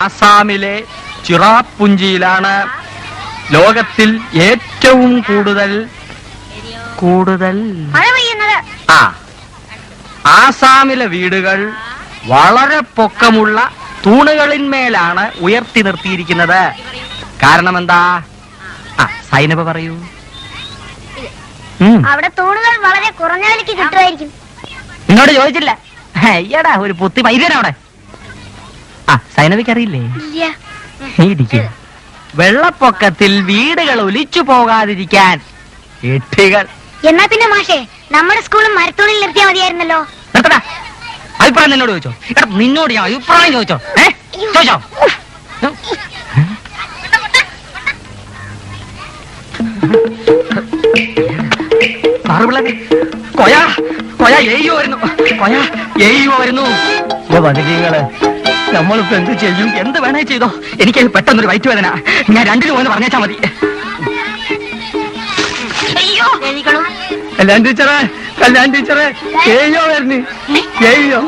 ആസാമിലെ ചിറാപുഞ്ചിയിലാണ് ലോകത്തിൽ ഏറ്റവും കൂടുതൽ ആസാമിലെ വീടുകൾ വളരെ പൊക്കമുള്ള തൂണുകളിന്മേലാണ് ഉയർത്തി നിർത്തിയിരിക്കുന്നത്. കാരണം എന്താ? സൈനബ പറയൂ. അവിടെ തൂണുകൾ വളരെ കുറഞ്ഞ വിലക്ക് കിട്ടുമായിരിക്കും. നിന്നോട് ചോദിച്ചില്ല. അയ്യടാ ഒരു പുത്തി മൈതന അവിടെ. സൈനബയ്ക്കറിയില്ലേ? വെള്ളപ്പൊക്കത്തിൽ വീടുകൾ ഒലിച്ചു പോകാതിരിക്കാൻ എട്ടികൾ. എന്നാ പിന്നെ മാഷേ നമ്മുടെ സ്കൂളും മരത്തൂണിൽ നിർത്തിയാൽ മതിയായിരുന്നല്ലോ. അഭിപ്രായം നിന്നോട് ചോദിച്ചോ? നിന്നോട് ഞാൻ അഭിപ്രായം ചോദിച്ചോ? ചോദിച്ചോ? വരുന്നു. നമ്മളിപ്പോ എന്ത് ചെയ്യും? എന്ത് വേണേ ചെയ്തോ. എനിക്ക് പെട്ടെന്നൊരു വയറ്റ് വേദന. ഞാൻ 2 പോയെന്ന് പറഞ്ഞേച്ചാ മതി. കല്യാൺ ടീച്ചറെ ഏയ്യോ വരുന്നു. ഏയ്യോ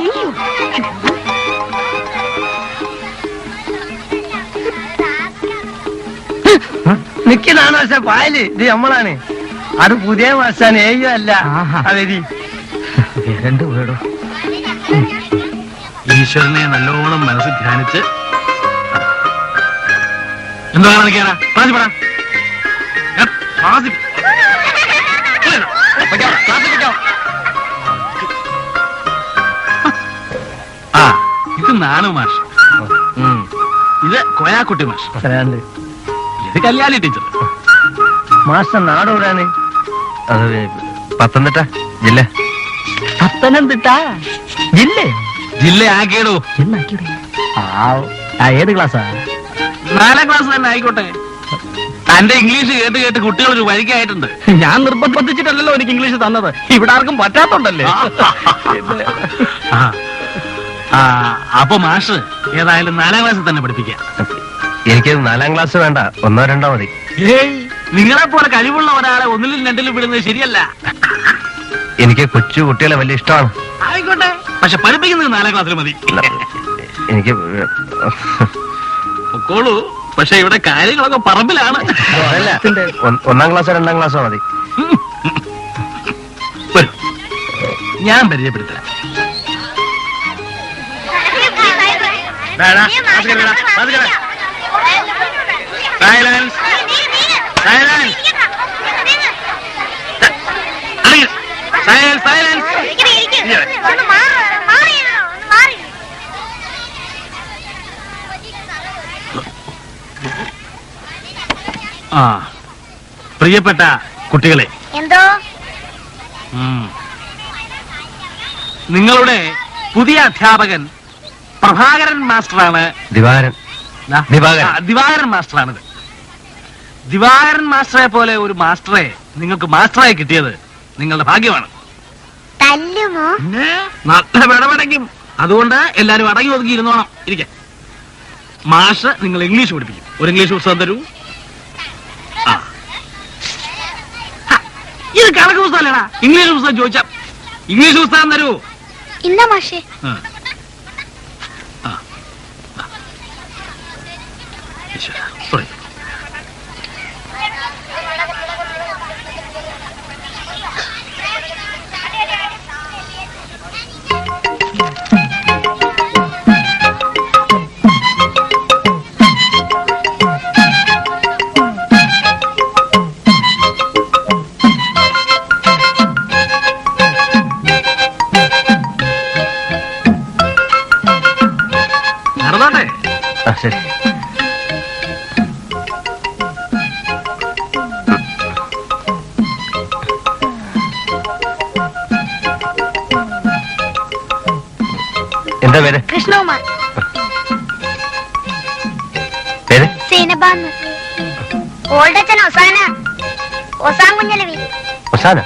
നിക്കുന്നതാണ് പക്ഷെ പായല് ഇത് നമ്മളാണ്. അത് പുതിയ മാസാണ്. ഏയ്യോ അല്ല. അവരി 2 വീടോ. ഈശ്വരനെ നല്ലോണം മനസ്സിൽ ധ്യാനിച്ച് എന്താ കാണിക്കാനാ? ഇത് നാനു മാഷ്, ഇത് കോയാക്കുട്ടി മാഷ്, ഇത് കല്യാണി ടീച്ചർ. മാസ്റ്റർ നാടോടാണ്? അത് പത്തനംതിട്ട ജില്ല. പത്തനംതിട്ട ജില്ലേ? ജില്ലയാക്കിയിടൂ. ഏത് ക്ലാസ്സാ? 4ാം ക്ലാസ് തന്നെ ആയിക്കോട്ടെ. തന്റെ ഇംഗ്ലീഷ് കേട്ട് കേട്ട് കുട്ടികൾ ഒരു വഴിക്കായിട്ടുണ്ട്. ഞാൻ നിർബന്ധിച്ചിട്ടല്ലോ എനിക്ക് ഇംഗ്ലീഷ് തന്നത്. ഇവിടെ ആർക്കും പറ്റാത്തോണ്ടല്ലേ. അപ്പൊ മാഷ് ഏതായാലും 4ാം ക്ലാസ്സിൽ തന്നെ പഠിപ്പിക്കാം. എനിക്ക് 4ാം ക്ലാസ് വേണ്ട, 1ഓ 2ഓ മതി. നിങ്ങളെ പോലെ കഴിവുള്ള ഒരാളെ 1ലും 2ലും വിടുന്നത് ശരിയല്ല. എനിക്ക് കൊച്ചു കുട്ടികളെ വലിയ ഇഷ്ടമാണ്. ആയിക്കോട്ടെ, പക്ഷെ പഠിപ്പിക്കുന്നത് 4ാം ക്ലാസ്സിൽ മതി. എനിക്ക് പൊക്കോളൂ, പക്ഷെ ഇവിടെ കാര്യങ്ങളൊക്കെ പറമ്പിലാണ്. 1ാം ക്ലാസ്സോ 2ാം ക്ലാസ്സോ മതി. ഞാൻ പരിചയപ്പെടുത്തരാം. പ്രിയപ്പെട്ട കുട്ടികളെ, എന്തോ നിങ്ങളുടെ പുതിയ അധ്യാപകൻ പ്രഭാകരൻ മാസ്റ്ററാണ്. ദിവാകരൻ മാസ്റ്ററാണിത്. ദിവാകരൻ മാസ്റ്ററെ പോലെ ഒരു മാസ്റ്ററെ നിങ്ങൾക്ക് മാസ്റ്ററായി കിട്ടിയത് നിങ്ങളുടെ ഭാഗ്യമാണ്. നല്ല വിടപെടയ്ക്കും. അതുകൊണ്ട് എല്ലാരും അടങ്ങി ഒതുക്കി ഇരുന്നോണം. ഇരിക്കെ. മാഷ് നിങ്ങൾ ഇംഗ്ലീഷ് പഠിപ്പിക്കും. ഒരു ഇംഗ്ലീഷ് പുസ്തകം തരൂ. ഇത് കണക്ക് പുസ്തകല്ലേടാ. ഇംഗ്ലീഷ് പുസ്തകം ചോദിച്ചാ ഇംഗ്ലീഷ് പുസ്തകം തരൂ. ഇല്ല മാഷേ. ശരി. എന്താ പേര്? കൃഷ്ണകുമാർ. പേര്? സീനബാന്ന്. ഓൾഡച്ചൻ ഒസാന. ഒസാൻ കുഞ്ഞലവി. ഒസാന?